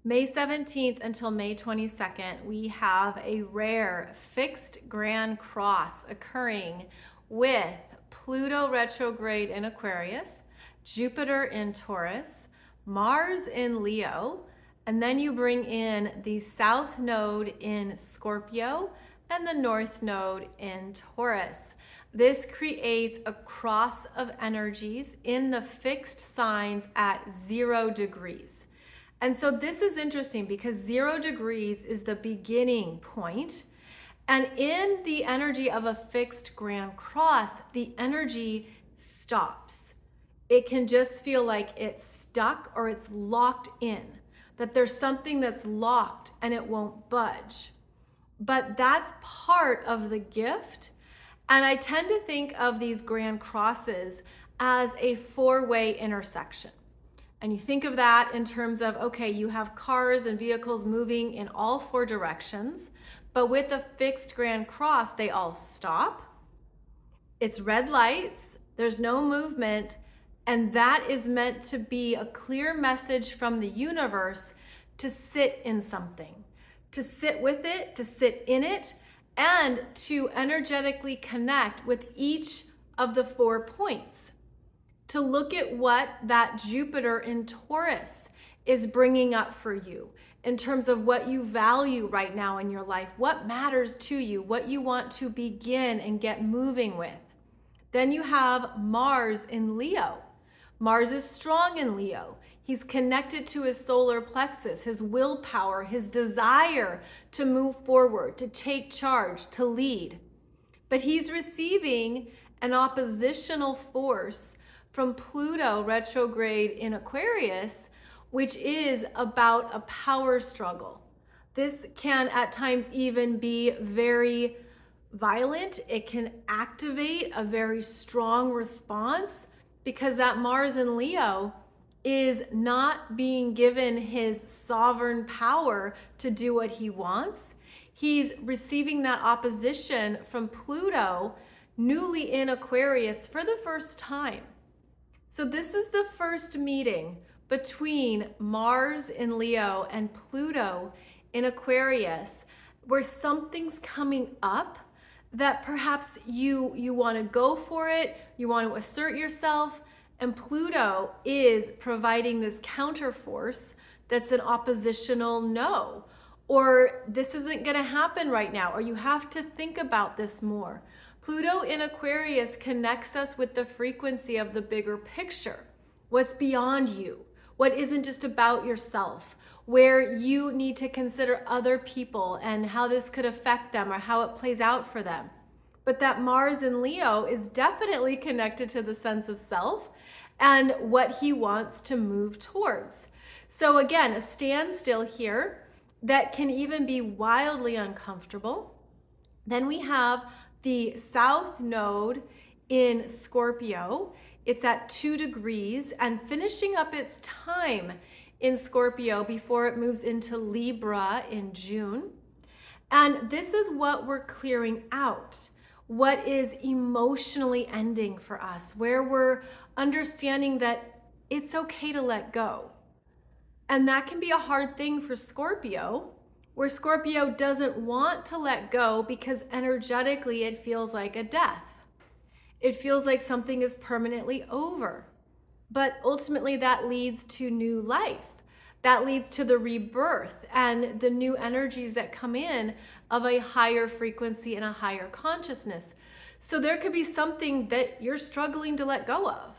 May 17th until May 22nd, we have a rare fixed grand cross occurring with Pluto retrograde in Aquarius, Jupiter in Taurus, Mars in Leo, and then you bring in the South Node in Scorpio and the North Node in Taurus. This creates a cross of energies in the fixed signs at 0 degrees. And so this is interesting because 0 degrees is the beginning point. And in the energy of a fixed grand cross, the energy stops. It can just feel like it's stuck or it's locked in, that there's something that's locked and it won't budge. But that's part of the gift. And I tend to think of these grand crosses as a four-way intersection. And you think of that in terms of, okay, you have cars and vehicles moving in all four directions, but with a fixed grand cross, they all stop. It's red lights, there's no movement, and that is meant to be a clear message from the universe to sit in something, to sit with it, to sit in it, and to energetically connect with each of the 4 points. To look at what that Jupiter in Taurus is bringing up for you in terms of what you value right now in your life, what matters to you, what you want to begin and get moving with. Then you have Mars in Leo. Mars is strong in Leo. He's connected to his solar plexus, his willpower, his desire to move forward, to take charge, to lead. But he's receiving an oppositional force from Pluto retrograde in Aquarius, which is about a power struggle. This can at times even be very violent. It can activate a very strong response because that Mars in Leo is not being given his sovereign power to do what he wants. He's receiving that opposition from Pluto, newly in Aquarius, for the first time. So this is the first meeting between Mars in Leo and Pluto in Aquarius, where something's coming up that perhaps you want to go for it, you want to assert yourself, and Pluto is providing this counter force that's an oppositional no, or this isn't going to happen right now, or you have to think about this more. Pluto in Aquarius connects us with the frequency of the bigger picture, what's beyond you, what isn't just about yourself, where you need to consider other people and how this could affect them or how it plays out for them. But that Mars in Leo is definitely connected to the sense of self and what he wants to move towards. So again, a standstill here that can even be wildly uncomfortable. Then we have the South Node in Scorpio. It's at 2 degrees and finishing up its time in Scorpio before it moves into Libra in June. And this is what we're clearing out, what is emotionally ending for us, where we're understanding that it's okay to let go. And that can be a hard thing for Scorpio, where Scorpio doesn't want to let go because energetically it feels like a death. It feels like something is permanently over. But ultimately that leads to new life. That leads to the rebirth and the new energies that come in of a higher frequency and a higher consciousness. So there could be something that you're struggling to let go of.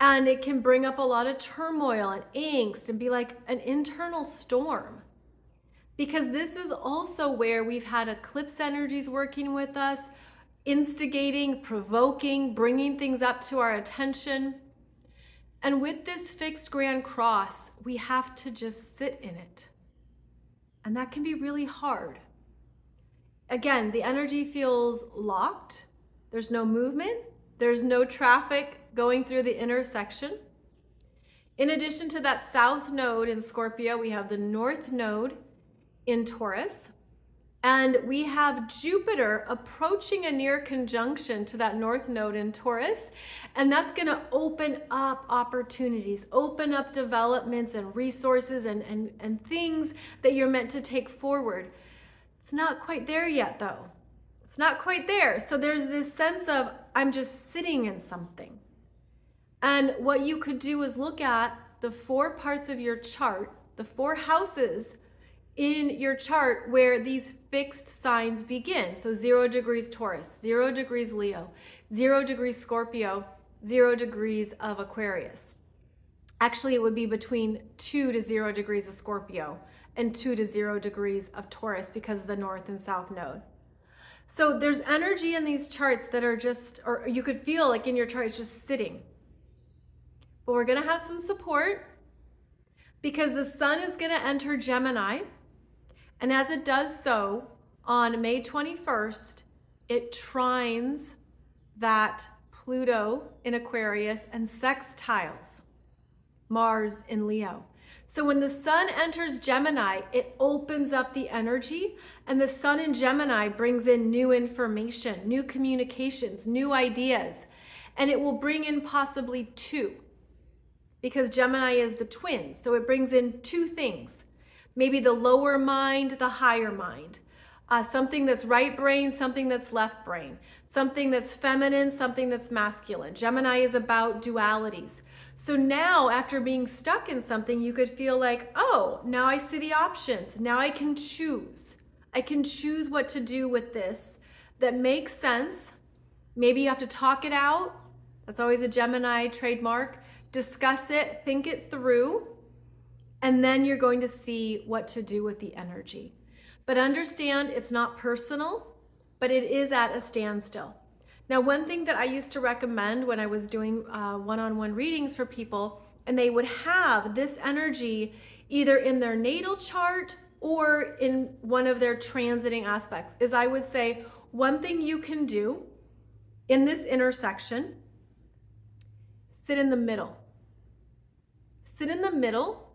And it can bring up a lot of turmoil and angst and be like an internal storm. Because this is also where we've had eclipse energies working with us, instigating, provoking, bringing things up to our attention. And with this fixed grand cross, we have to just sit in it. And that can be really hard. Again, the energy feels locked. There's no movement. There's no traffic going through the intersection. In addition to that South Node in Scorpio, we have the North Node in Taurus. And we have Jupiter approaching a near conjunction to that north node in Taurus. And that's going to open up opportunities, open up developments and resources and things that you're meant to take forward. It's not quite there yet, though. It's not quite there. So there's this sense of, I'm just sitting in something. And what you could do is look at the 4 parts of your chart, the 4 houses in your chart where these fixed signs begin. So 0 degrees Taurus, 0 degrees Leo, 0 degrees Scorpio, 0 degrees of Aquarius. Actually, it would be between 2 to 0 degrees of Scorpio and 2 to 0 degrees of Taurus because of the north and south node. So there's energy in these charts that are just, or you could feel like in your chart, it's just sitting. But we're going to have some support because the sun is going to enter Gemini. And as it does so, on May 21st, it trines that Pluto in Aquarius and sextiles Mars in Leo. So when the sun enters Gemini, it opens up the energy, and the sun in Gemini brings in new information, new communications, new ideas, and it will bring in possibly 2, because Gemini is the twins. So it brings in 2 things. Maybe the lower mind, the higher mind. Something that's right brain, something that's left brain. Something that's feminine, something that's masculine. Gemini is about dualities. So now, after being stuck in something, you could feel like, oh, now I see the options. Now I can choose. I can choose what to do with this that makes sense. Maybe you have to talk it out. That's always a Gemini trademark. Discuss it, think it through. And then you're going to see what to do with the energy. But understand it's not personal, but it is at a standstill. Now, one thing that I used to recommend when I was doing one-on-one readings for people, and they would have this energy either in their natal chart or in one of their transiting aspects, is I would say one thing you can do in this intersection, sit in the middle. Sit in the middle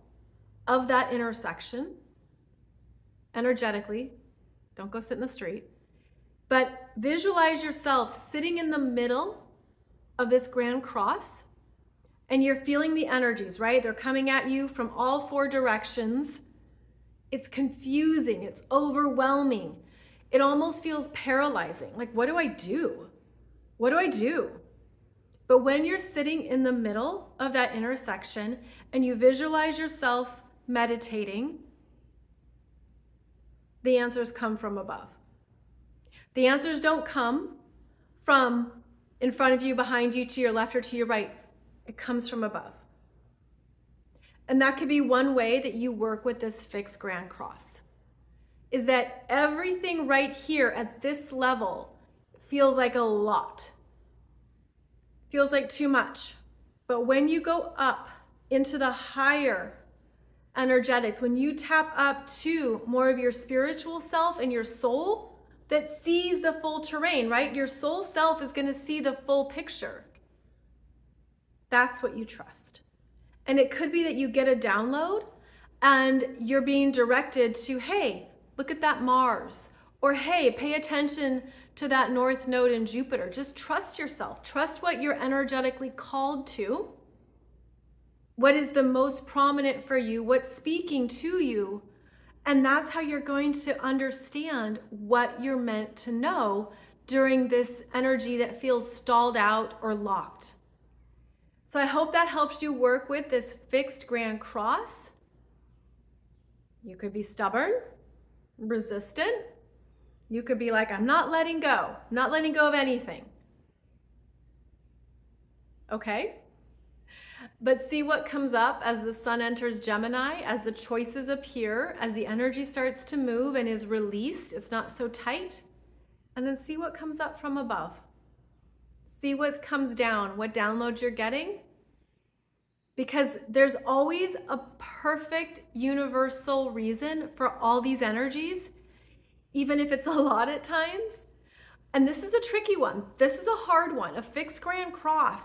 of that intersection energetically. Don't go sit in the street, but visualize yourself sitting in the middle of this grand cross, and you're feeling the energies, right? They're coming at you from all 4 directions. It's confusing, it's overwhelming. It almost feels paralyzing. Like, what do I do? What do I do? But when you're sitting in the middle of that intersection and you visualize yourself meditating, the answers come from above. The answers don't come from in front of you, behind you, to your left or to your right. It comes from above. And that could be one way that you work with this fixed grand cross, is that everything right here at this level feels like a lot. Feels like too much. But when you go up into the higher energetics, when you tap up to more of your spiritual self and your soul that sees the full terrain, right? Your soul self is going to see the full picture. That's what you trust. And it could be that you get a download and you're being directed to, hey, look at that Mars. Or, hey, pay attention to that north node in Jupiter. Just trust yourself. Trust what you're energetically called to. What is the most prominent for you? What's speaking to you? And that's how you're going to understand what you're meant to know during this energy that feels stalled out or locked. So I hope that helps you work with this fixed grand cross. You could be stubborn, resistant. You could be like, I'm not letting go of anything. Okay? But see what comes up as the sun enters Gemini, as the choices appear, as the energy starts to move and is released. It's not so tight. And then see what comes up from above. See what comes down, what downloads you're getting. Because there's always a perfect universal reason for all these energies, even if it's a lot at times. And this is a tricky one. This is a hard one. A fixed grand cross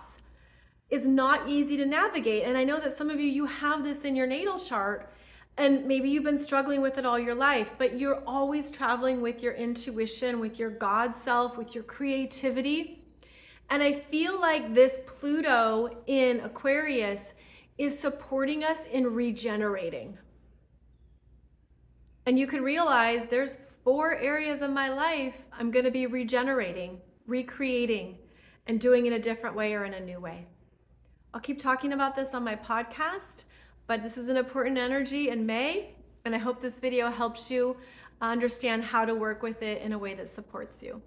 is not easy to navigate. And I know that some of you have this in your natal chart, And maybe you've been struggling with it all your life, but you're always traveling with your intuition, with your God self, with your creativity. And I feel like this Pluto in Aquarius is supporting us in regenerating. And you can realize there's 4 areas of my life I'm going to be regenerating, recreating, and doing in a different way or in a new way. I'll keep talking about this on my podcast, but this is an important energy in May, and I hope this video helps you understand how to work with it in a way that supports you.